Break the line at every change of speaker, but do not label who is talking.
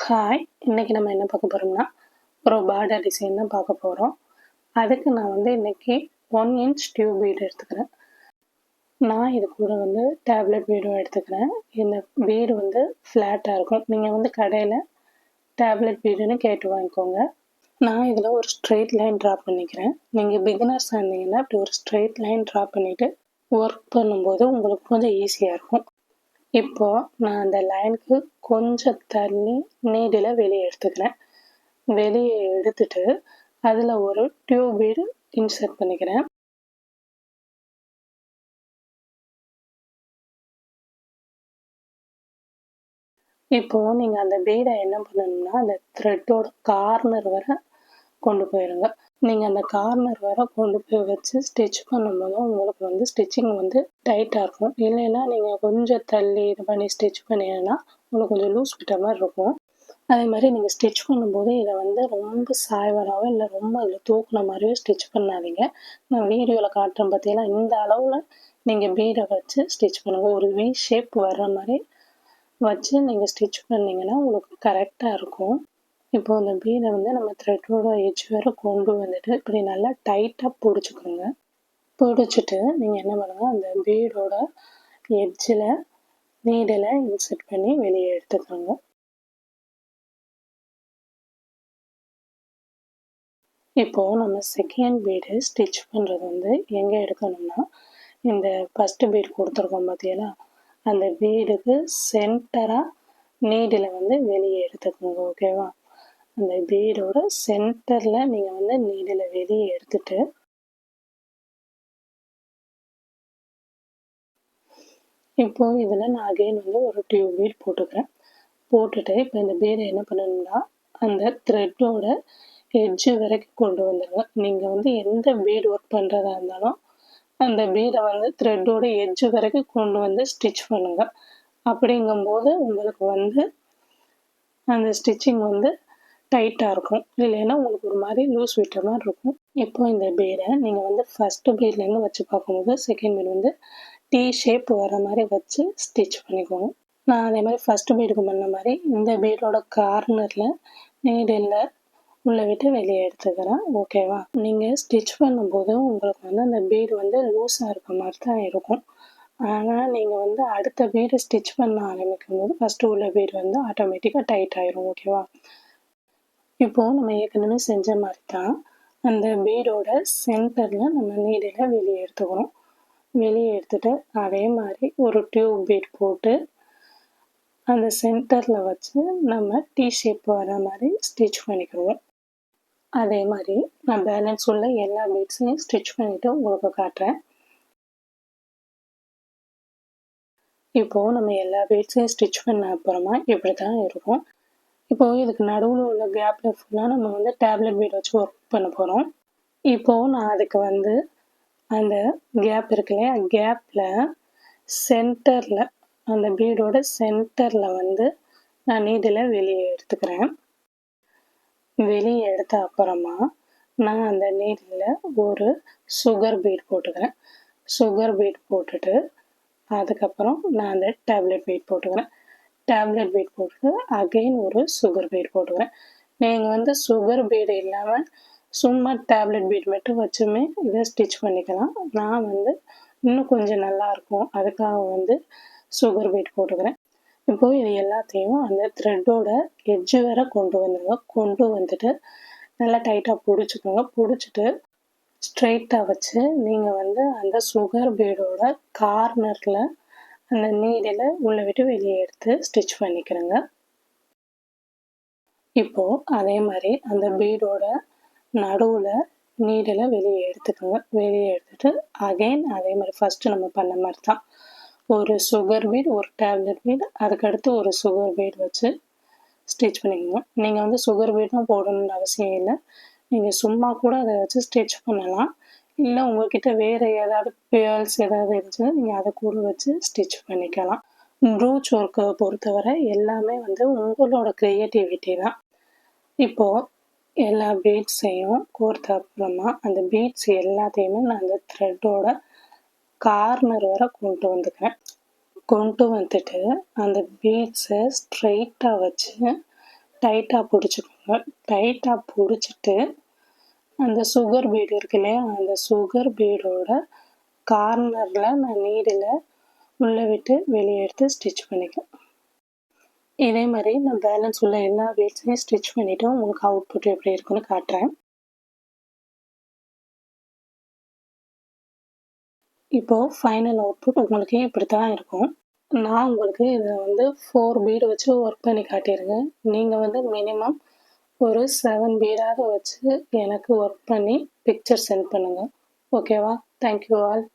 Hi! இன்னைக்கு நம்ம என்ன பார்க்க போறோம்னா, ஒரு பார்டர் டிசைன் தான் பார்க்க போறோம். அதுக்கு நான் இன்னைக்கு 1 இன்ச் டியூப் பீட் எடுத்துக்கிறேன். நான் இது கூட டேப்லெட் பீடும் எடுத்துக்கிறேன். இந்த பீடு ஃப்ளாட்டாக இருக்கும். நீங்கள் கடையில் டேப்லெட் பீடுன்னு கேட்டு வாங்கிக்கோங்க. நான் இதில் ஒரு ஸ்ட்ரெயிட் லைன் ட்ரா பண்ணிக்கிறேன். நீங்கள் பிகினர்ஸாக இருந்தீங்கன்னா இப்படி ஒரு ஸ்ட்ரெயிட் லைன் ட்ரா பண்ணிவிட்டு ஒர்க் பண்ணும்போது உங்களுக்கு கொஞ்சம் ஈஸியாக இருக்கும். இப்போ நான் அந்த லைனுக்கு கொஞ்சம் தள்ளி நீடில் வெளியே எடுத்துக்கிறேன். வெளியே எடுத்துட்டு அதில் ஒரு டியூப் பீடு இன்சர்ட் பண்ணிக்கிறேன். இப்போ நீங்கள் அந்த பீடை என்ன பண்ணணும்னா அந்த த்ரெட்டோட கார்னர் வரை கொண்டு போயிடுங்க. நீங்கள் அந்த கார்னர் வரை கொண்டு போய் வச்சு ஸ்டிச் பண்ணும்போது உங்களுக்கு ஸ்டிச்சிங் டைட்டாக இருக்கும். இல்லைன்னா நீங்கள் கொஞ்சம் தள்ளி இது பண்ணி ஸ்டிச் பண்ணிங்கன்னா உங்களுக்கு கொஞ்சம் லூஸ் விட்ட மாதிரி இருக்கும். அதே மாதிரி நீங்கள் ஸ்டிச் பண்ணும்போது இதை ரொம்ப சாய்வராகவோ இல்லை ரொம்ப அதில் தூக்குன மாதிரியோ ஸ்டிச் பண்ணாதீங்க. நான் வீடியோவில் காட்டுறேன் பார்த்தீங்கன்னா இந்த அளவில் நீங்கள் பீடை வச்சு ஸ்டிச் பண்ணுங்கள். ஒரு வி ஷேப் வர்ற மாதிரி வச்சு நீங்கள் ஸ்டிச் பண்ணிங்கன்னா உங்களுக்கு கரெக்டாக இருக்கும். இப்போ அந்த பீடை நம்ம த்ரெட்டோட எட்ஜ் வேறு கொண்டு வந்துட்டு இப்படி நல்லா டைட்டாக பிடிச்சிக்கோங்க. பிடிச்சிட்டு நீங்கள் என்ன பண்ணுங்கள் அந்த பீடோட எட்ஜில் நீடில் இன்சர்ட் பண்ணி வெளியே எடுத்துக்கோங்க. இப்போது நம்ம செகண்ட் பீடு ஸ்டிச் பண்ணுறது எங்கே எடுக்கணும்னா இந்த ஃபஸ்ட்டு பீடு கொடுத்துருக்கோம் பார்த்தீங்களா அந்த பீடுக்கு சென்டராக நீடில் வெளியே எடுத்துக்கோங்க. ஓகேவா? அந்த பீடோட சென்டரில் நீங்கள் நீடில் வெளியே எடுத்துட்டு இப்போது இதில் நான் அகைன் ஒரு டியூப் பீட் போட்டுக்கிறேன். போட்டுட்டு இப்போ இந்த பீடை என்ன பண்ணணும்னா அந்த த்ரெட்டோட எட்ஜு வரைக்கும் கொண்டு வந்துடுங்க. நீங்கள் எந்த பீடு ஒர்க் பண்ணுறதா இருந்தாலும் அந்த பீடை த்ரெட்டோட எட்ஜு வரைக்கும் கொண்டு வந்து ஸ்டிச் பண்ணுங்கள். அப்படிங்கும்போது உங்களுக்கு அந்த ஸ்டிச்சிங் டைட்டாக இருக்கும். இல்லைன்னா உங்களுக்கு ஒரு மாதிரி லூஸ் விட்ட மாதிரி இருக்கும். இப்போ இந்த பீடை நீங்கள் ஃபஸ்ட்டு பீட்லேருந்து வச்சு பார்க்கும்போது செகண்ட் பீடு டீ ஷேப் வர மாதிரி வச்சு ஸ்டிச் பண்ணிக்கோங்க. நான் அதே மாதிரி ஃபஸ்ட்டு பீடுக்கு பண்ண மாதிரி இந்த பீடோட கார்னரில் நீடில் உள்ளே விட்டு வெளியே எடுத்துக்கிறேன். ஓகேவா? நீங்கள் ஸ்டிச் பண்ணும்போது உங்களுக்கு அந்த பீடு லூஸாக இருக்க மாதிரி தான் இருக்கும். ஆனால் நீங்கள் அடுத்த பீடு ஸ்டிச் பண்ண ஆரம்பிக்கும் போது ஃபஸ்ட்டு உள்ள பீடு ஆட்டோமேட்டிக்காக டைட் ஆயிரும். ஓகேவா? இப்போது நம்ம ஏற்கனவே செஞ்ச மாதிரி தான் அந்த பீடோட சென்டரில் நம்ம நீடில் வெளியே எடுத்துக்கிறோம். வெளியே எடுத்துகிட்டு அதே மாதிரி ஒரு டியூப் பீட் போட்டு அந்த சென்டரில் வச்சு நம்ம டீ ஷேப் வர மாதிரி ஸ்டிச் பண்ணிக்கிடுவோம். அதே மாதிரி நான் பேலன்ஸ் உள்ள எல்லா பீட்ஸையும் ஸ்டிச் பண்ணிவிட்டு உங்களுக்கு காட்டுறேன். இப்போது நம்ம எல்லா பீட்ஸையும் ஸ்டிச் பண்ண அப்புறமா இப்படி தான் இருக்கும். இப்போது இதுக்கு நடுவில் உள்ள கேப்பில் ஃபுல்லாக நம்ம டேப்லெட் பீட் வச்சு ஒர்க் பண்ண போகிறோம். இப்போது நான் அதுக்கு அந்த கேப் இருக்கு இல்லையா கேப்பில் சென்டரில் அந்த பீடோட சென்டரில் நான் நீடில் வெளியே எடுத்துக்கிறேன். வெளியே எடுத்த அப்புறமா நான் அந்த நீடில் ஒரு சுகர் பீட் போட்டுக்கிறேன். சுகர் பீட் போட்டுட்டு அதுக்கப்புறம் நான் அந்த டேப்லெட் பீட் போட்டுக்கிறேன். டேப்லெட் பீட் போட்டுட்டு அகெயின் ஒரு சுகர் பீட் போட்டுக்கிறேன். நீங்கள் சுகர் பீடு இல்லாமல் சும்மா டேப்லெட் பீட் மட்டும் வச்சுமே இதை ஸ்டிச் பண்ணிக்கலாம். நான் இன்னும் கொஞ்சம் நல்லாயிருக்கும் அதுக்காக சுகர் பீட் போட்டுக்கிறேன். இப்போது இது எல்லாத்தையும் அந்த த்ரெட்டோட எட்ஜு வேற கொண்டு வந்துடுங்க. கொண்டு வந்துட்டு நல்லா டைட்டாக பிடிச்சிக்கோங்க. பிடிச்சிட்டு ஸ்ட்ரெயிட்டாக வச்சு நீங்கள் அந்த சுகர் பீடோட கார்னரில் அந்த நீடில் உள்ளே விட்டு வெளியே எடுத்து ஸ்டிச் பண்ணிக்கிறேங்க. இப்போது அதே மாதிரி அந்த பீடோட நடுவில் நீடில் வெளியே எடுத்துக்கோங்க. வெளியே எடுத்துகிட்டு அகெயின் அதே மாதிரி ஃபஸ்ட்டு நம்ம பண்ண மாதிரி தான் ஒரு சுகர் பீட் ஒரு டேப்லெட் பீட் அதுக்கடுத்து ஒரு சுகர் பீட் வச்சு ஸ்டிச் பண்ணிக்கோங்க. நீங்கள் சுகர் பீட்டும் போடணுன்ற அவசியம் இல்லை. நீங்கள் சும்மா கூட அதை வச்சு ஸ்டிச் பண்ணலாம். இல்லை உங்கள்கிட்ட வேறு ஏதாவது பேர்ல்ஸ் ஏதாவது இருந்துச்சுன்னா நீங்கள் அதை கூட வச்சு ஸ்டிச் பண்ணிக்கலாம். ப்ரூச் ஒர்க்கை பொறுத்தவரை எல்லாமே உங்களோட க்ரியேட்டிவிட்டி தான். இப்போது எல்லா பீட்ஸையும் கோர்த்த அப்புறமா அந்த பீட்ஸ் எல்லாத்தையுமே நான் அந்த த்ரெட்டோட கார்னர் வரை கொண்டு வந்துக்கிறேன். கொண்டு வந்துட்டு அந்த பீட்ஸை ஸ்ட்ரெயிட்டாக வச்சு டைட்டாக பிடிச்சிக்கோங்க. டைட்டாக பிடிச்சிட்டு அந்த சுகர் பீடு இருக்கு இல்லையா, அந்த சுகர் பீடோட கார்னரில் நான் நீடில் உள்ளே விட்டு வெளியே எடுத்து ஸ்டிச் பண்ணிக்கலாம். இதே மாதிரி நான் பேலன்ஸ் உள்ள எல்லா பீட்ஸையும் ஸ்டிச் பண்ணிவிட்டு உங்களுக்கு அவுட்புட் எப்படி இருக்குன்னு காட்டுறேன். இப்போது ஃபைனல் அவுட்புட் உங்களுக்கு இப்படி தான் இருக்கும். நான் உங்களுக்கு இதில் 4 பீடு வச்சு ஒர்க் பண்ணி காட்டியிருக்கேன். நீங்கள் மினிமம் ஒரு 7 பீடாவது வச்சு எனக்கு ஒர்க் பண்ணி பிக்சர் சென்ட் பண்ணுங்கள். ஓகேவா? Thank you all.